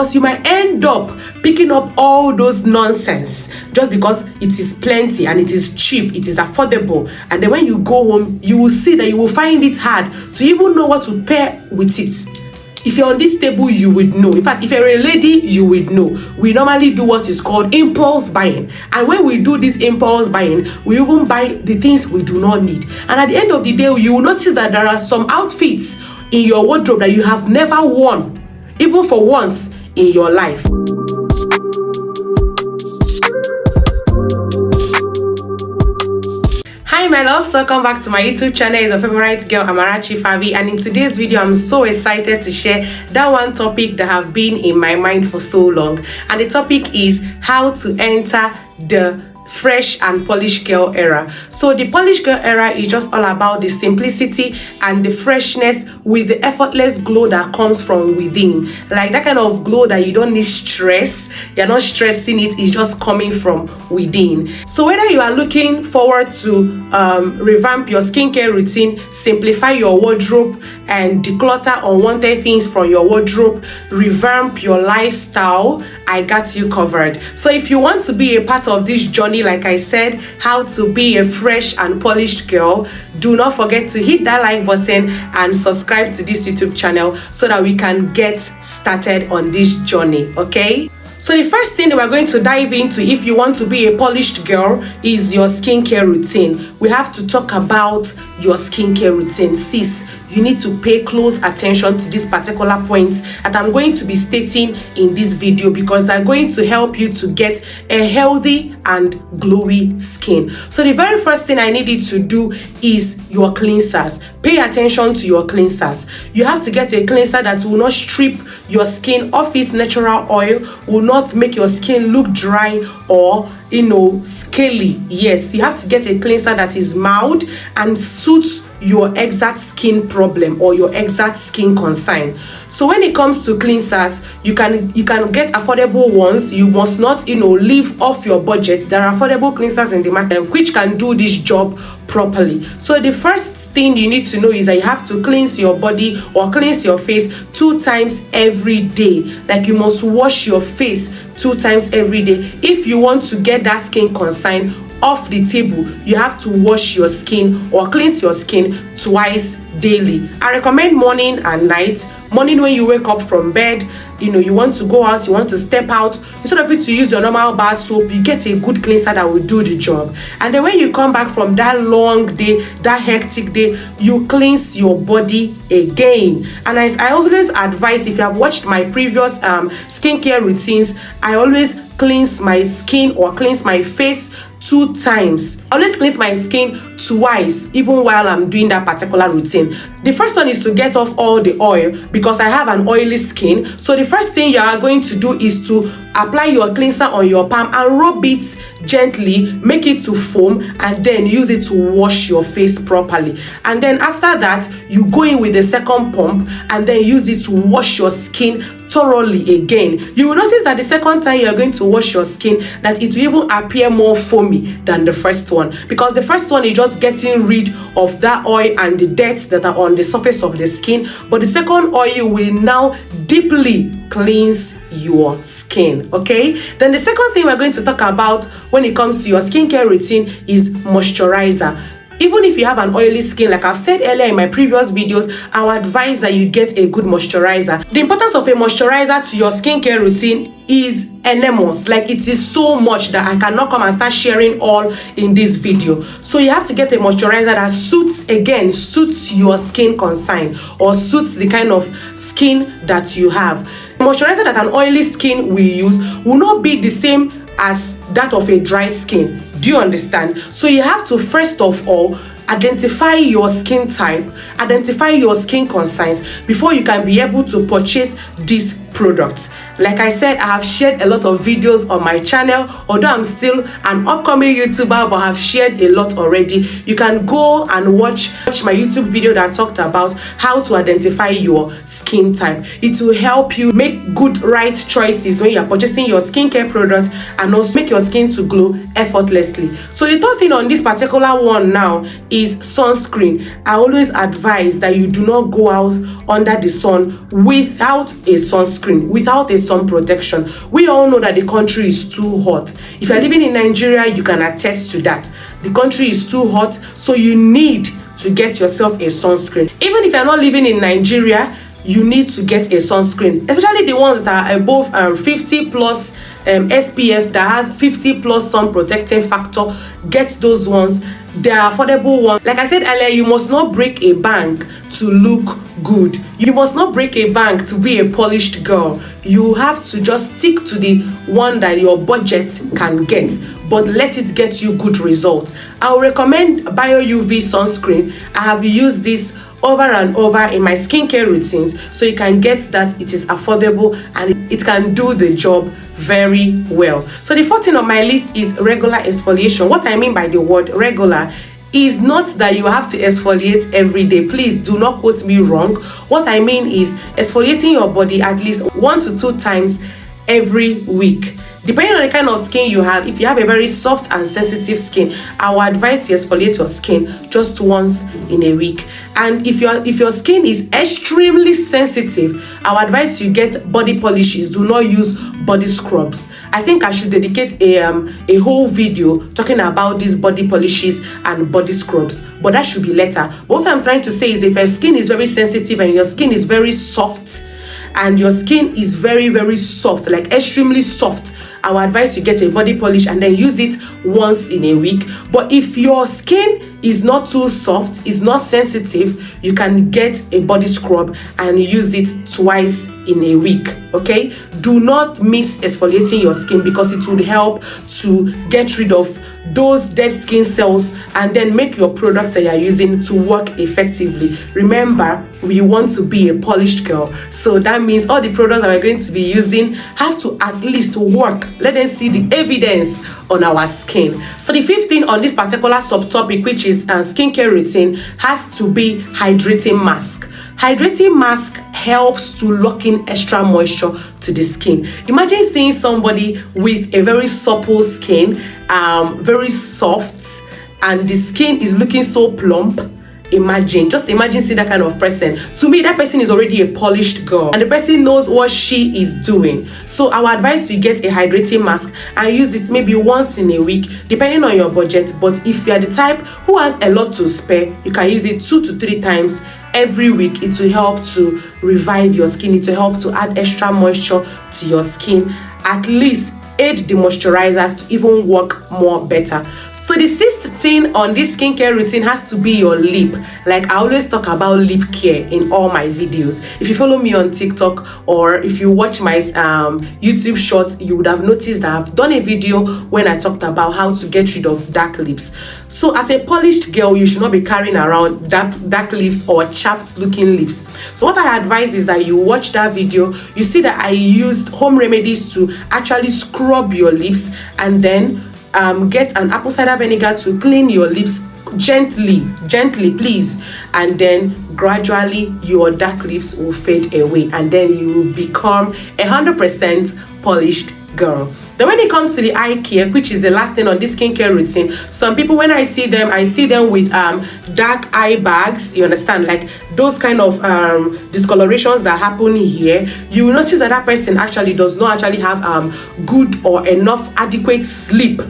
Because you might end up picking up all those nonsense just because it is plenty and it is cheap, it is affordable, and then when you go home, you will see that you will find it hard to even know what to pair with it. If you're on this table, you would know. In fact, if you're a lady, you would know. We normally do what is called impulse buying. And when we do this impulse buying, we even buy the things we do not need. And at the end of the day, you will notice that there are some outfits in your wardrobe that you have never worn, even for once in your life. Hi my loves, welcome back to my YouTube channel. It's your favorite girl Amarachi Favy, and in today's video I'm so excited to share that one topic that have been in my mind for so long, and the topic is how to enter the fresh and polished girl era. So the polished girl era is just all about the simplicity and the freshness with the effortless glow that comes from within, like that kind of glow that you don't need stress, you're not stressing it, it's just coming from within. So whether you are looking forward to revamp your skincare routine, simplify your wardrobe and declutter unwanted things from your wardrobe, revamp your lifestyle, I got you covered. So if you want to be a part of this journey, like I said, how to be a fresh and polished girl, do not forget to hit that like button and subscribe to this YouTube channel so that we can get started on this journey, okay? So the first thing that we're going to dive into if you want to be a polished girl is your skincare routine. We have to talk about your skincare routine. Sis, you need to pay close attention to this particular point that I'm going to be stating in this video, because they're going to help you to get a healthy and glowy skin. So the very first thing I need you to do is your cleansers. Pay attention to your cleansers. You have to get a cleanser that will not strip your skin of its natural oil, will not make your skin look dry or scaly. Yes, you have to get a cleanser that is mild and suits your exact skin problem or your exact skin concern. So when it comes to cleansers, you can get affordable ones. You must not live off your budget. There are affordable cleansers in the market which can do this job properly. So the first thing you need to know is that you have to cleanse your body or cleanse your face 2 times every day. Like you must wash your face 2 times every day. If you want to get that skin concern off the table, you have to wash your skin or cleanse your skin twice daily. I recommend morning and night. Morning when you wake up from bed, you want to go out, you want to step out, instead of it to use your normal bar soap, you get a good cleanser that will do the job. And then when you come back from that long day, that hectic day, you cleanse your body again. And as I always advise, if you have watched my previous skincare routines, I always cleanse my skin or cleanse my face 2 times. I always cleanse my skin twice, even while I'm doing that particular routine. The first one is to get off all the oil, because I have an oily skin. So the first thing you are going to do is to apply your cleanser on your palm and rub it gently, make it to foam, and then use it to wash your face properly. And then after that, you go in with the second pump and then use it to wash your skin thoroughly again. You will notice that the second time you are going to wash your skin, that it will even appear more foamy than the first one, because the first one is just getting rid of that oil and the dirt that are on the surface of the skin, but the second oil will now deeply cleanse your skin. Okay, then the second thing we're going to talk about when it comes to your skincare routine is moisturizer. Even if you have an oily skin, like I've said earlier in my previous videos, I would advise that you get a good moisturizer. The importance of a moisturizer to your skincare routine is enormous. Like, it is so much that I cannot come and start sharing all in this video. So you have to get a moisturizer that suits your skin concern or suits the kind of skin that you have. The moisturizer that an oily skin will use will not be the same as that of a dry skin. Do you understand? So you have to first of all identify your skin type, identify your skin concerns before you can be able to purchase these products. Like I said, I have shared a lot of videos on my channel. Although I'm still an upcoming YouTuber, but I've shared a lot already. You can go and watch my YouTube video that talked about how to identify your skin type. It will help you make good, right choices when you're purchasing your skincare products, and also make your skin to glow effortlessly. So the third thing on this particular one now is sunscreen. I always advise that you do not go out under the sun without a sunscreen. sunscreen without a sun protection. We all know that the country is too hot. If you're living in Nigeria, you can attest to that. The country is too hot, so you need to get yourself a sunscreen. Even if you're not living in Nigeria, you need to get a sunscreen, especially the ones that are above 50 plus SPF, that has 50 plus sun protecting factor. Get those ones. They are affordable ones. Like I said earlier, you must not break a bank to look good. You must not break a bank to be a polished girl. You have to just stick to the one that your budget can get, but let it get you good results. I will recommend Bio UV sunscreen. I have used this over and over in my skincare routines, so you can get that it is affordable and it can do the job very well. So the fourth thing on my list is regular exfoliation. What I mean by the word regular is not that you have to exfoliate every day. Please do not quote me wrong. What I mean is exfoliating your body at least 1 to 2 times every week. Depending on the kind of skin you have, if you have a very soft and sensitive skin, I will advise you exfoliate your skin just once in a week. And if your skin is extremely sensitive, I will advise you get body polishes. Do not use body scrubs. I think I should dedicate a whole video talking about these body polishes and body scrubs, but that should be later. What I'm trying to say is, if your skin is very sensitive and your skin is very soft, and your skin is very, very soft, like extremely soft, I would advise you get a body polish and then use it once in a week. But if your skin is not too soft, is not sensitive, you can get a body scrub and use it twice in a week. Okay, do not miss exfoliating your skin, because it would help to get rid of those dead skin cells and then make your products that you're using to work effectively. Remember, we want to be a polished girl, so that means all the products that we're going to be using have to at least work. Let them see the evidence on our skin. So the fifth thing on this particular subtopic, which is skincare routine, has to be hydrating mask. Hydrating mask helps to lock in extra moisture to the skin. Imagine seeing somebody with a very supple skin, very soft, and the skin is looking so plump. Just imagine seeing that kind of person. To me, that person is already a polished girl, and the person knows what she is doing. So I would advise you get a hydrating mask and use it maybe once in a week, depending on your budget. But if you are the type who has a lot to spare, you can use it 2 to 3 times every week. It will help to revive your skin. It will help to add extra moisture to your skin, at least aid the moisturizers to even work more better. So the sixth thing on this skincare routine has to be your lip. Like I always talk about lip care in all my videos. If you follow me on TikTok, or if you watch my YouTube shorts, you would have noticed that I've done a video when I talked about how to get rid of dark lips. So as a polished girl, you should not be carrying around dark lips or chapped looking lips. So what I advise is that you watch that video, you see that I used home remedies to actually scrub your lips, and then get an apple cider vinegar to clean your lips gently please, and then gradually your dark lips will fade away, and then you will become 100% polished girl. Then when it comes to the eye care, which is the last thing on this skincare routine, some people, when I see them with dark eye bags, you understand, like those kind of discolorations that happen here. You will notice that that person actually does not actually have good or enough adequate sleep.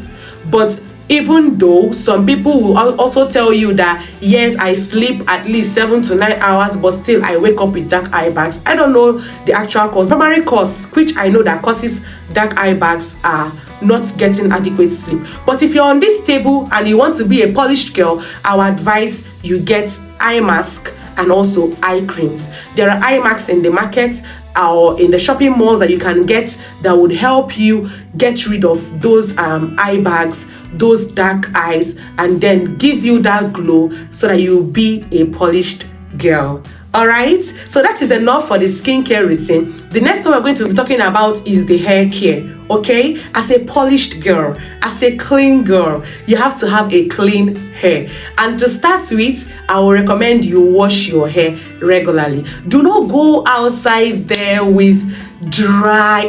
But even though some people will also tell you that yes, I sleep at least 7 to 9 hours, but still I wake up with dark eye bags. I don't know the actual cause. Primary cause, which I know that causes dark eye bags, are not getting adequate sleep. But if you're on this table and you want to be a polished girl, I would advise you get eye mask and also eye creams. There are eye masks in the market or in the shopping malls that you can get that would help you get rid of those eye bags, those dark eyes, and then give you that glow so that you'll be a polished girl. All right, so that is enough for the skincare routine. The next one we're going to be talking about is the hair care. Okay, as a polished girl, as a clean girl, you have to have a clean hair. And to start with, I will recommend you wash your hair regularly. Do not go outside there with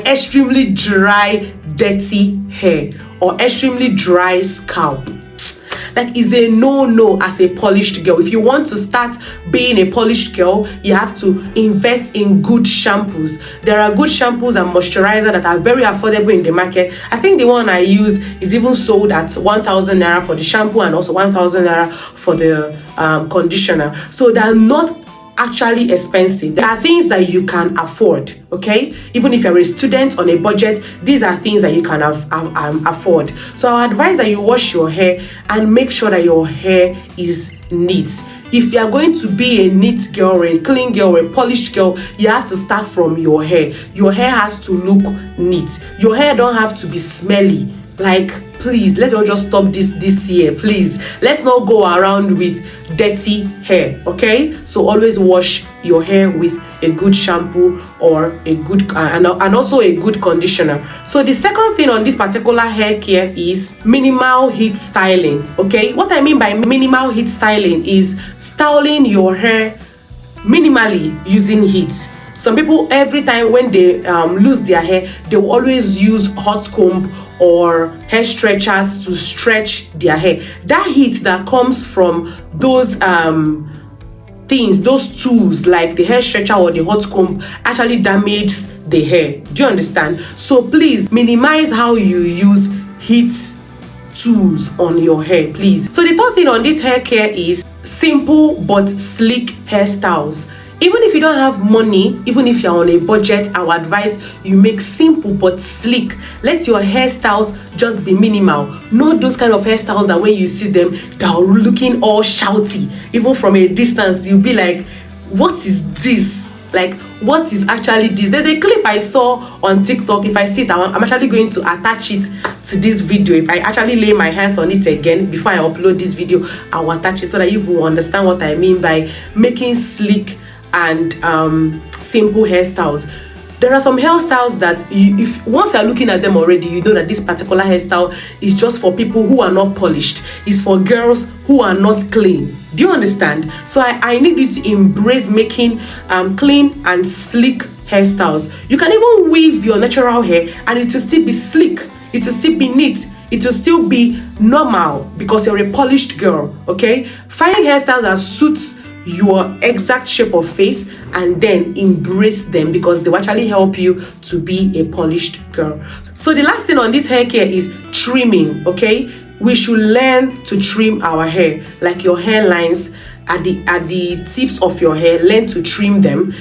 extremely dry, dirty hair or extremely dry scalp. Like, is a no as a polished girl. If you want to start being a polished girl, you have to invest in good shampoos. There are good shampoos and moisturizer that are very affordable in the market. I think the one I use is even sold at 1,000 naira for the shampoo and also 1,000 naira for the conditioner. So they're not actually expensive. There are things that you can afford, okay? Even if you're a student on a budget, these are things that you can afford. So I advise that you wash your hair and make sure that your hair is neat. If you are going to be a neat girl or a clean girl or a polished girl, you have to start from your hair. Your hair has to look neat. Your hair don't have to be smelly. Like, please, let's not just stop this year, please. Let's not go around with dirty hair, okay? So always wash your hair with a good shampoo or a good and also a good conditioner. So the second thing on this particular hair care is minimal heat styling, okay? What I mean by minimal heat styling is styling your hair minimally using heat. Some people, every time when they lose their hair, they will always use hot comb or hair stretchers to stretch their hair. That heat that comes from those things, those tools like the hair stretcher or the hot comb actually damages the hair. Do you understand? So please minimize how you use heat tools on your hair, please. So the third thing on this hair care is simple but sleek hairstyles. Even if you don't have money, even if you're on a budget, I would advise you make simple but sleek. Let your hairstyles just be minimal. Not those kind of hairstyles that when you see them, they are looking all shouty. Even from a distance, you'll be like, what is this? Like, what is actually this? There's a clip I saw on TikTok. If I see it, I'm actually going to attach it to this video. If I actually lay my hands on it again before I upload this video, I will attach it so that you will understand what I mean by making sleek and simple hairstyles. There are some hairstyles that if once you're looking at them already, you know that this particular hairstyle is just for people who are not polished. It's for girls who are not clean. Do you understand? So I need you to embrace making clean and sleek hairstyles. You can even weave your natural hair and it will still be sleek. It will still be neat. It will still be normal because you're a polished girl, okay? Find hairstyles that suits your exact shape of face and then embrace them because they will actually help you to be a polished girl. So the last thing on this hair care is trimming, okay? We should learn to trim our hair, like your hairlines at the tips of your hair. Learn to trim them.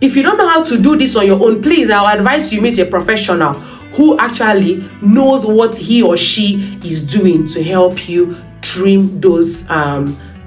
If you don't know how to do this on your own, please, I would advise you meet a professional who actually knows what he or she is doing to help you trim those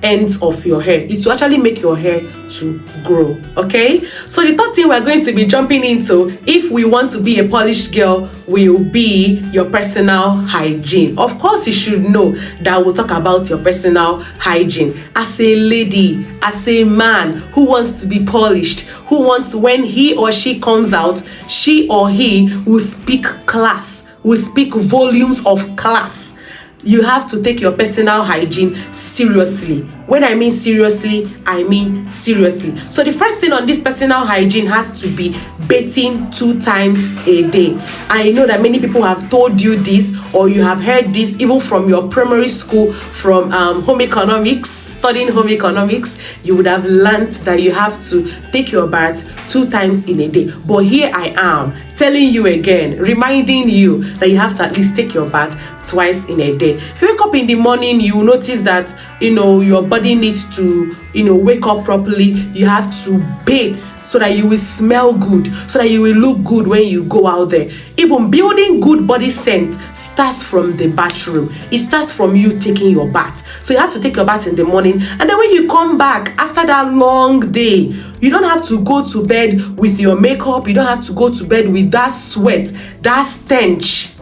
ends of your hair. It will actually make your hair to grow, okay? So the third thing we're going to be jumping into, if we want to be a polished girl, will be your personal hygiene. Of course, you should know that we'll talk about your personal hygiene. As a lady, as a man who wants to be polished, who wants when he or she comes out, she or he will speak class, will speak volumes of class. You have to take your personal hygiene seriously. When I mean seriously, I mean seriously. So the first thing on this personal hygiene has to be bathing 2 times a day. I know that many people have told you this, or you have heard this even from your primary school, from home economics, studying home economics. You would have learned that you have to take your bath 2 times in a day. But here I am telling you again, reminding you that you have to at least take your bath twice in a day. If you wake up in the morning, you notice that your body needs to wake up properly. You have to bathe so that you will smell good, so that you will look good when you go out there. Even building good body scent starts from the bathroom. It starts from you taking your bath. So you have to take your bath in the morning, and then when you come back after that long day, you don't have to go to bed with your makeup. You don't have to go to bed with that sweat, that stench.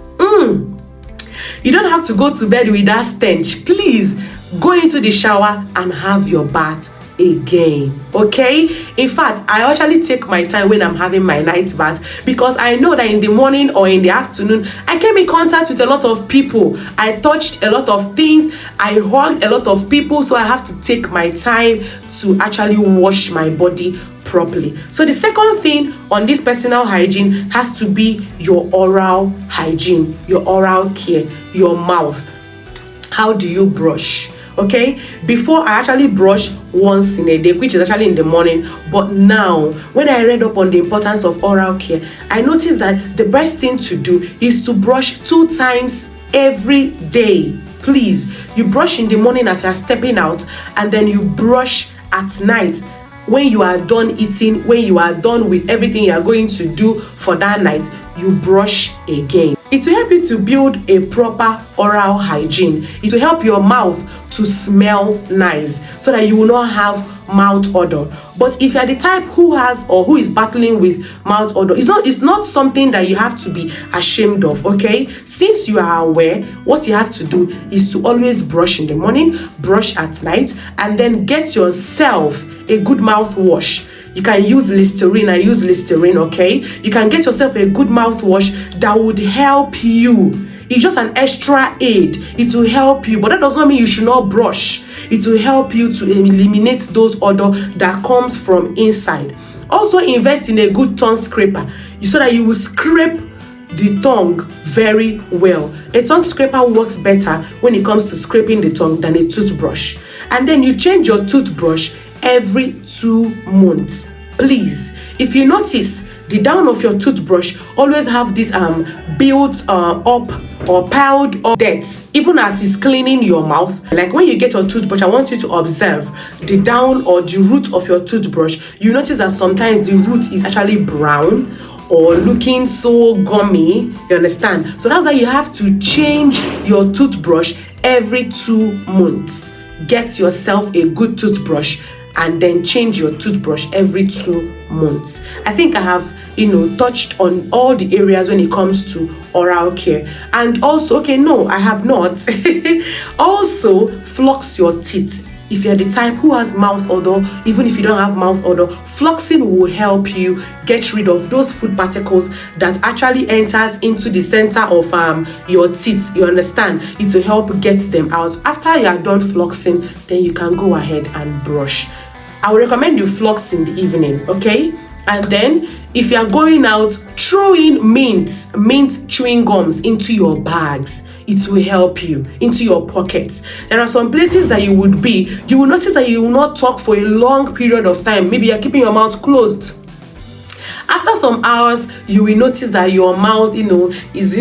You don't have to go to bed with that stench. Please go into the shower and have your bath again, okay? In fact, I actually take my time when I'm having my night bath, because I know that in the morning or in the afternoon I came in contact with a lot of people. I touched a lot of things, I hugged a lot of people, so I have to take my time to actually wash my body properly. So the second thing on this personal hygiene has to be your oral hygiene, your oral care, your mouth. how do you brush? Okay, before I actually brush once in a day, which is actually in the morning, but now when I read up on the importance of oral care, I noticed that the best thing to do is to brush 2 times every day. Please, you brush in the morning as you are stepping out, and then you brush at night when you are done eating, when you are done with everything you are going to do for that night. You brush again. It will help you to build a proper oral hygiene. It will help your mouth to smell nice so that you will not have mouth odor. But if you are the type who has or who is battling with mouth odor, it's not something that you have to be ashamed of, okay? Since you are aware, what you have to do is to always brush in the morning, brush at night, and then get yourself a good mouthwash. You can use Listerine. I use Listerine, okay? You can get yourself a good mouthwash that would help you. It's just an extra aid. It will help you, but that does not mean you should not brush. It will help you to eliminate those odor that comes from inside. Also, invest in a good tongue scraper so that you will scrape the tongue very well. A tongue scraper works better when it comes to scraping the tongue than a toothbrush. And then you change your toothbrush every 2 months. Please, if you notice, the down of your toothbrush always have this built up or piled up dirt, even as it's cleaning your mouth. Like when you get your toothbrush, I want you to observe the down or the root of your toothbrush. You notice that sometimes the root is actually brown or looking so gummy, you understand? So that's why you have to change your toothbrush every 2 months. Get yourself a good toothbrush and then change your toothbrush every 2 months. I think I have, touched on all the areas when it comes to oral care. And also, okay, no, I have not. Also, floss your teeth. If you're the type who has mouth odor, even if you don't have mouth odor, flossing will help you get rid of those food particles that actually enters into the center of your teeth. You understand? It will help get them out. After you are done flossing, then you can go ahead and brush. I would recommend you floss in the evening, okay? And then if you are going out, throw in mint chewing gums into your bags. It will help you, into your pockets. There are some places that you will notice that you will not talk for a long period of time. Maybe you're keeping your mouth closed. After some hours, you will notice that your mouth, is,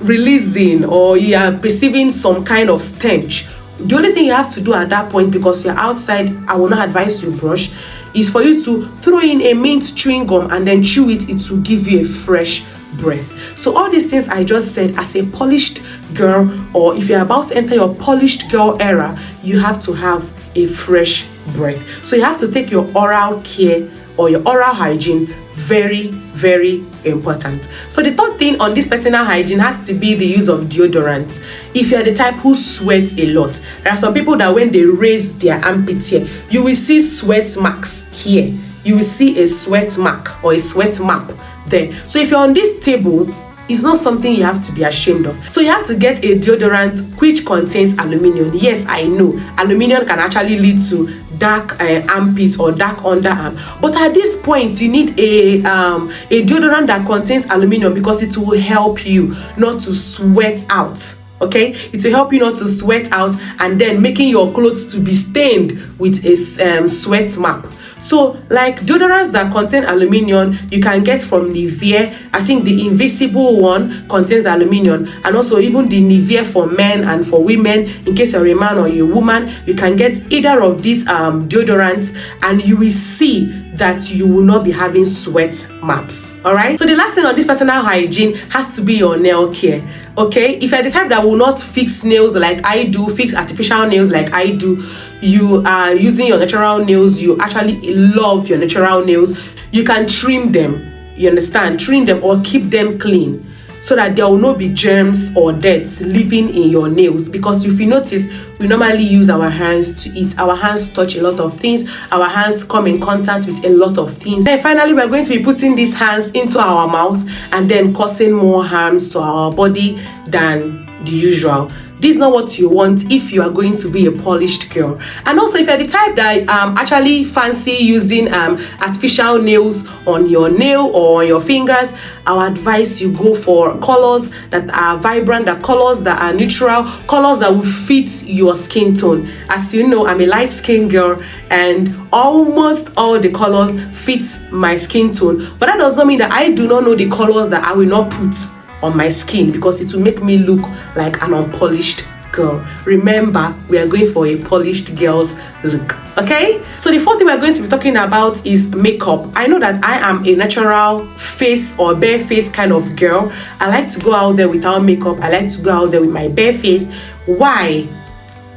releasing, or you are perceiving some kind of stench. The only thing you have to do at that point, because you're outside, I will not advise you brush, is for you to throw in a mint chewing gum and then chew it. It will give you a fresh breath. So all these things I just said, as a polished girl, or if you're about to enter your polished girl era, you have to have a fresh breath. So you have to take your oral care or your oral hygiene very, very important. So the third thing on this personal hygiene has to be the use of deodorant. If you're the type who sweats a lot, there are some people that when they raise their armpit here, you will see sweat marks here. You will see a sweat mark or a sweat map there. So if you're on this table, it's not something you have to be ashamed of. So you have to get a deodorant which contains aluminium. Yes, I know aluminium can actually lead to dark armpits or dark underarm, but at this point you need a deodorant that contains aluminium because it will help you not to sweat out. Okay, it will help you not to sweat out and then making your clothes to be stained with a sweat map. So like deodorants that contain aluminium, you can get from Nivea. I think the invisible one contains aluminium, and also even the Nivea for men and for women. In case you're a man or you're a woman, you can get either of these deodorants, and you will see that you will not be having sweat maps. All right, so the last thing on this personal hygiene has to be your nail care. Okay, if you're the type that will not fix nails like I do, fix artificial nails like I do, you are using your natural nails, you actually love your natural nails, you can trim them, you understand, trim them or keep them clean so that there will not be germs or dirt living in your nails. Because if you notice, we normally use our hands to eat. Our hands touch a lot of things. Our hands come in contact with a lot of things. And finally, we're going to be putting these hands into our mouth and then causing more harms to our body than the usual. This is not what you want if you are going to be a polished girl. And also, if you're the type that actually fancy using artificial nails on your nail or on your fingers, I would advise you go for colors that are vibrant, the colors that are neutral, colors that will fit your skin tone. As you know, I'm a light skin girl and almost all the colors fits my skin tone. But that does not mean that I do not know the colors that I will not put on my skin, because it will make me look like an unpolished girl. Remember, we are going for a polished girl's look. Okay, so the fourth thing we're going to be talking about is makeup. I know that I am a natural face or bare face kind of girl. I like to go out there without makeup. I like to go out there with my bare face. Why?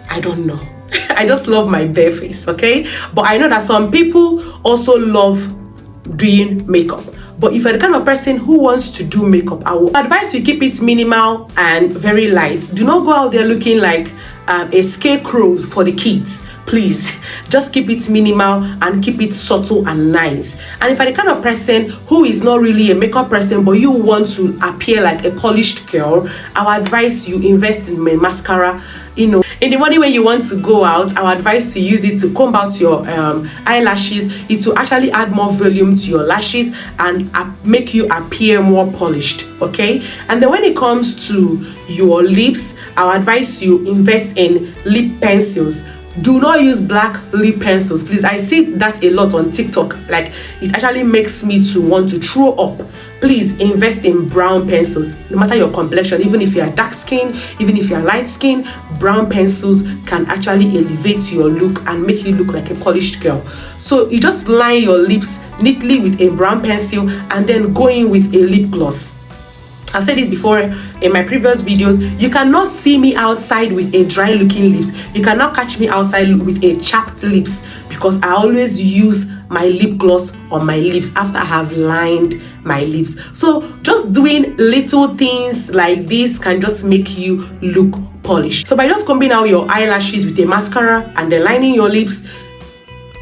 I don't know. I just love my bare face. Okay, but I know that some people also love doing makeup. But if you're the kind of person who wants to do makeup, I would advise you keep it minimal and very light. Do not go out there looking like a scarecrow for the kids. Please, just keep it minimal and keep it subtle and nice. And if you're the kind of person who is not really a makeup person, but you want to appear like a polished girl, I would advise you invest in my mascara. You know, in the morning when you want to go out, I would advise you use it to comb out your eyelashes. It will actually add more volume to your lashes and make you appear more polished. Okay, and then when it comes to your lips, I would advise you invest in lip pencils. Do not use black lip pencils, please. I see that a lot on TikTok. Like, it actually makes me to want to throw up. Please invest in brown pencils. No matter your complexion, even if you are dark skin, even if you are light skin, brown pencils can actually elevate your look and make you look like a polished girl. So you just line your lips neatly with a brown pencil and then go in with a lip gloss. I've said it before in my previous videos, you cannot see me outside with a dry looking lips. You cannot catch me outside with a chapped lips, because I always use my lip gloss on my lips after I have lined my lips. So just doing little things like this can just make you look polished. So by just combing out your eyelashes with a mascara and then lining your lips,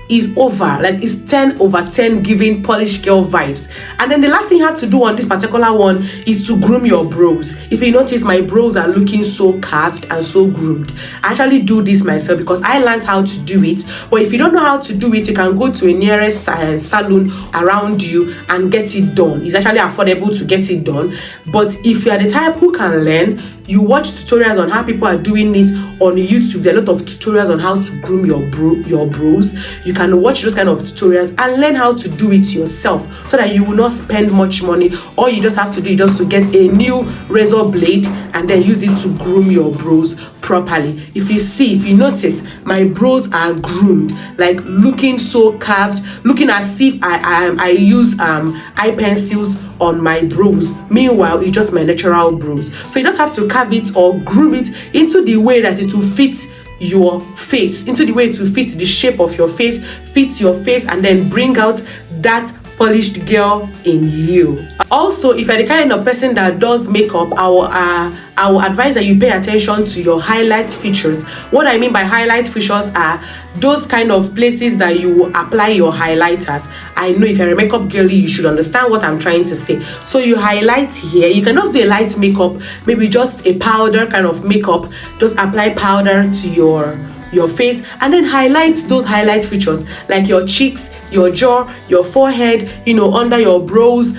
is over. Like, it's 10 over 10 giving polished girl vibes. And then the last thing you have to do on this particular one is to groom your brows. If you notice, my brows are looking so carved and so groomed. I actually do this myself because I learned how to do it. But if you don't know how to do it, you can go to a nearest salon around you and get it done. It's actually affordable to get it done. But if you are the type who can learn, you watch tutorials on how people are doing it on YouTube. There are a lot of tutorials on how to groom your brows. You can watch those kind of tutorials and learn how to do it yourself, so that you will not spend much money. All you just have to do is just to get a new razor blade and then use it to groom your brows properly. If you notice, my brows are groomed, like looking so carved, looking as if I use eye pencils on my brows. Meanwhile, it's just my natural brows. So you just have to carve it or groom it into the way that it will fit your face, into the way to fit the shape of your face, fit your face, and then bring out that polished girl in you. Also, if you're the kind of person that does makeup, I will advise that you pay attention to your highlight features. What I mean by highlight features are those kind of places that you will apply your highlighters. I know if you're a makeup girly, you should understand what I'm trying to say. So you highlight here. You can just do a light makeup, maybe just a powder kind of makeup. Just apply powder to your face and then highlight those highlight features like your cheeks, your jaw, your forehead, under your brows.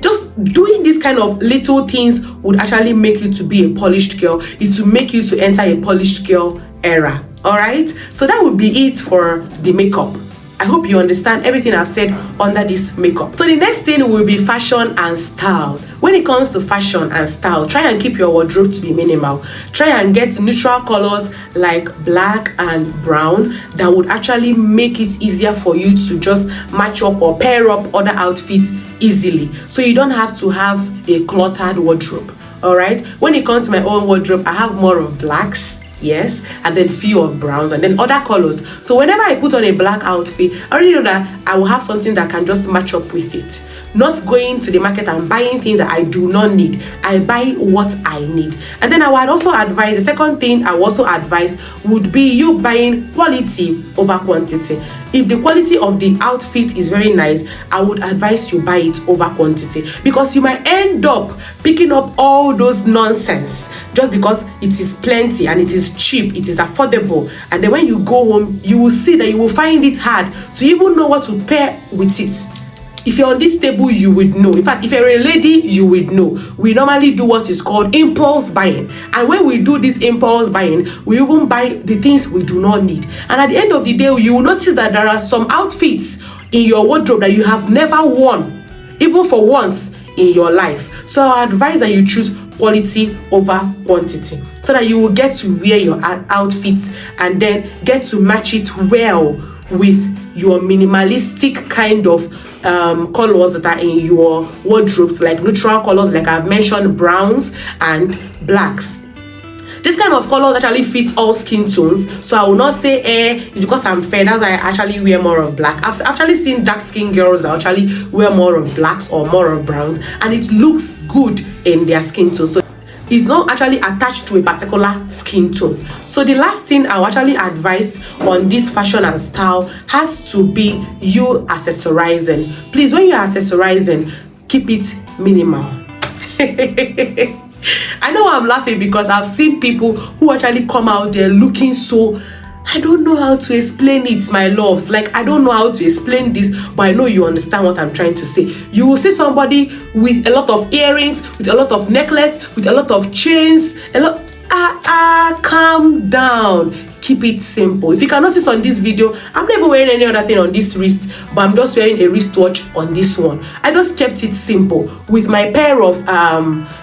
Just doing these kind of little things would actually make you to be a polished girl. It will make you to enter a polished girl era. All right, so that would be it for the makeup. I hope you understand everything I've said under this makeup. So the next thing will be fashion and style. When it comes to fashion and style, try and keep your wardrobe to be minimal. Try and get neutral colors like black and brown that would actually make it easier for you to just match up or pair up other outfits easily. So you don't have to have a cluttered wardrobe. All right. When it comes to my own wardrobe, I have more of blacks. Yes, and then few of browns and then other colors. So whenever I put on a black outfit, I already know that I will have something that can just match up with it. not going to the market and buying things that I do not need. I buy what I need. And then I would also advise, the second thing I would also advise would be you buying quality over quantity. If the quality of the outfit is very nice, I would advise you buy it over quantity, because you might end up picking up all those nonsense just because it is plenty and it is cheap, it is affordable, and then when you go home, you will see that you will find it hard to even know what to pair with it. If you're on this table, you would know. In fact, if you're a lady, you would know. We normally do what is called impulse buying. And when we do this impulse buying, we even buy the things we do not need. And at the end of the day, you will notice that there are some outfits in your wardrobe that you have never worn, even for once in your life. So I advise that you choose quality over quantity, so that you will get to wear your outfits and then get to match it well with your minimalistic kind of colors that are in your wardrobes, like neutral colors, like I've mentioned, browns and blacks. This kind of color actually fits all skin tones, so I will not say it's because I'm fair that's why I actually wear more of black. I've actually seen dark skin girls that actually wear more of blacks or more of browns, and it looks good in their skin tone. So it's not actually attached to a particular skin tone. So the last thing I'll actually advise on this fashion and style has to be you accessorizing. Please, when you're accessorizing, keep it minimal. I know I'm laughing because I've seen people who actually come out there looking so, I don't know how to explain it, my loves. Like, I don't know how to explain this, but I know you understand what I'm trying to say. You will see somebody with a lot of earrings, with a lot of necklace, with a lot of chains, calm down. Keep it simple. If you can notice on this video, I'm never wearing any other thing on this wrist, but I'm just wearing a wristwatch on this one. I just kept it simple with my pair of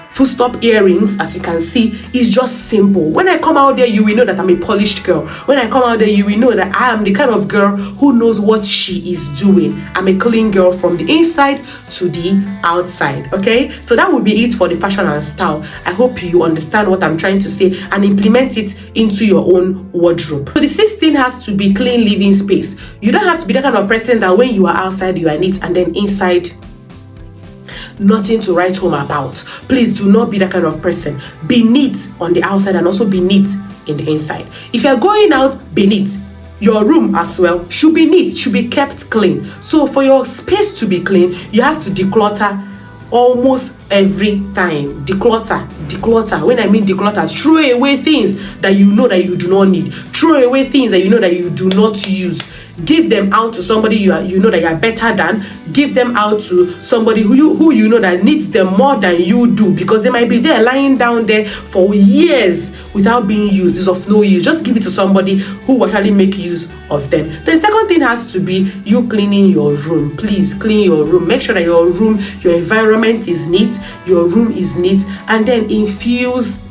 full stop earrings. As you can see, it's just simple. When I come out there, you will know that I'm a polished girl. When I come out there, you will know that I am the kind of girl who knows what she is doing. I'm a clean girl from the inside to the outside. Okay, so that would be it for the fashion and style. I hope you understand what I'm trying to say and implement it into your own wardrobe. So the sixth thing has to be clean living space. You don't have to be the kind of person that when you are outside you are neat and then inside nothing to write home about. Please do not be that kind of person. Be neat on the outside and also be neat in the inside. If you're going out, be neat. Your room as well should be neat, should be kept clean. So for your space to be clean, you have to declutter almost every time. Declutter. When I mean declutter, throw away things that you know that you do not need. Throw away things that you know that you do not use. Give them out to somebody you know that you are better than. Give them out to somebody who you know that needs them more than you do, because they might be there lying down there for years without being used. It's of no use. Just give it to somebody who will actually make use of them. The second thing has to be you cleaning your room. Please clean your room. Make sure that your room, your environment is neat, your room is neat, and then infuse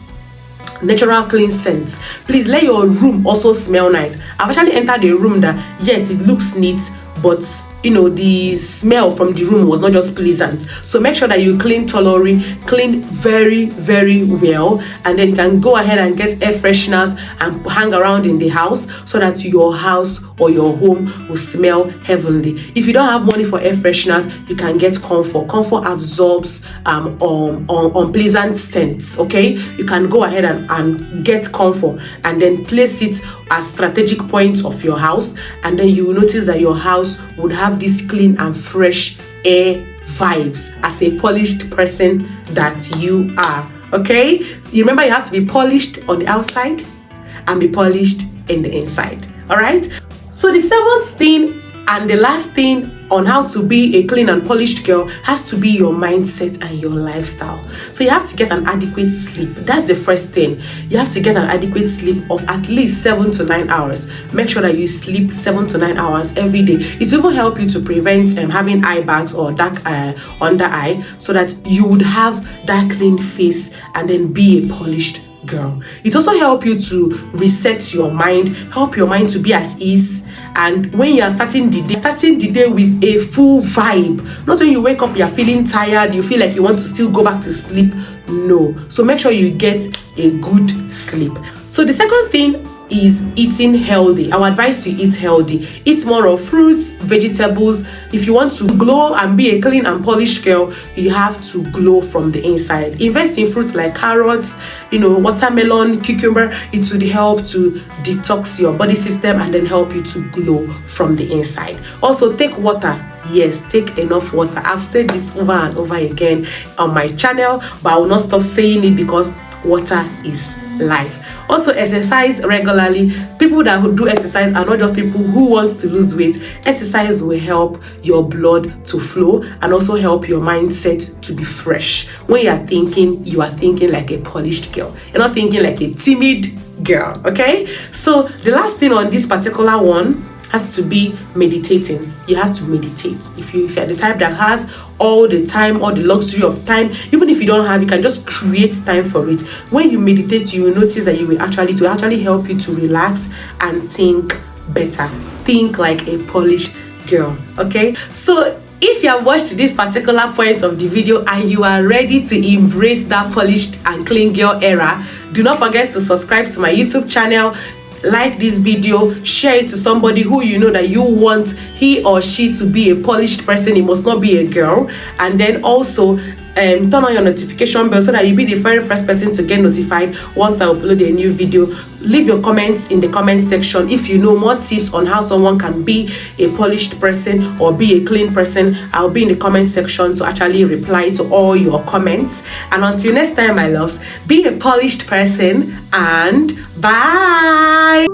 natural clean scents. Please let your room also smell nice. I've actually entered a room that, yes, it looks neat, but you know, the smell from the room was not just pleasant. So make sure that you clean thoroughly, clean very, very well, and then you can go ahead and get air fresheners and hang around in the house so that your house or your home will smell heavenly. If you don't have money for air fresheners, you can get Comfort. Comfort absorbs unpleasant scents. Okay, you can go ahead and get Comfort and then place it as strategic points of your house, and then you will notice that your house would have this clean and fresh air vibes as a polished person that you are. Okay, you remember you have to be polished on the outside and be polished in the inside. All right, so the seventh thing and the last thing on how to be a clean and polished girl has to be your mindset and your lifestyle. So you have to get an adequate sleep. That's the first thing. You have to get an adequate sleep of at least 7 to 9 hours. Make sure that you sleep 7 to 9 hours every day. It will help you to prevent having eye bags or dark under eye, so that you would have that clean face and then be a polished girl. It also helps you to reset your mind, help your mind to be at ease. And when you are starting the day with a full vibe, not when you wake up you're feeling tired, you feel like you want to still go back to sleep. No. So make sure you get a good sleep. So the second thing is eating healthy. I would advise you eat healthy. Eat more of fruits, vegetables. If you want to glow and be a clean and polished girl, you have to glow from the inside. Invest in fruits like carrots, watermelon, cucumber. It would help to detox your body system and then help you to glow from the inside. Also, take water. Yes, take enough water. I've said this over and over again on my channel, but I will not stop saying it because water is life. Also, exercise regularly. People that who do exercise are not just people who wants to lose weight. Exercise will help your blood to flow and also help your mindset to be fresh. When you are thinking like a polished girl. You're not thinking like a timid girl, okay? So the last thing on this particular one has to be meditating. You have to meditate. If you're the type that has all the time, all the luxury of time, even if you don't have, you can just create time for it. When you meditate, you will notice that it will actually help you to relax and think better. Think like a polished girl, okay? So if you have watched this particular point of the video and you are ready to embrace that polished and clean girl era, do not forget to subscribe to my YouTube channel. Like this video, share it to somebody who you know that you want he or she to be a polished person. It must not be a girl. And then also turn on your notification bell so that you'll be the very first person to get notified once I upload a new video. Leave your comments in the comment section if you know more tips on how someone can be a polished person or be a clean person. I'll be in the comment section to actually reply to all your comments. And until next time, my loves, be a polished person and bye.